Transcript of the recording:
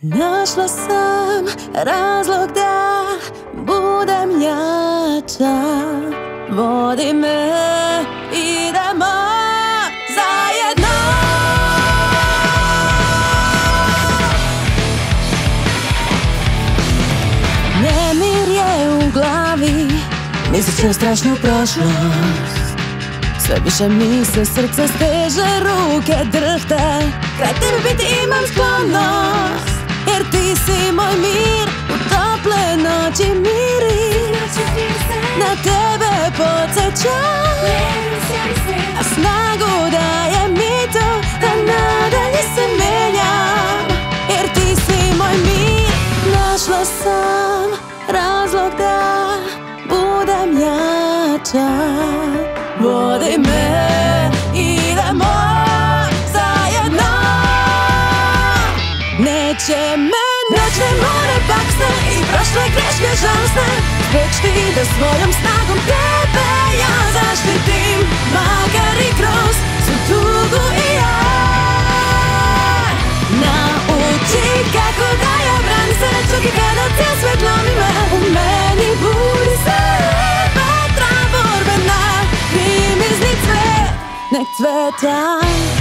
Našla sam razlog da budem jača. Vodi me, idemo zajedno. Nemir je u glavi, misliš na strašnu prošlost. Sve više mi se srce steže, ruke drhte. Kraj tebe biti imam sklonost, jer ti si moj mir. U tople noći miris na tebe podsjećam, a snagu daje mi to da nadalje se menjam. Jer ti si moj mir. Našla sam razlog da budem jača. Vodi me, idemo zajedno. Neće me noćne more baksne i prošle greške žalosne sprečiti da svojom snagom tebe ja zaštitim. Makar i kroz svu tugu i ja nauči kako da ja branim se, čak i kada cijel svet lomi me. U meni budi se vatra borbena, primi cvet, nek cveta.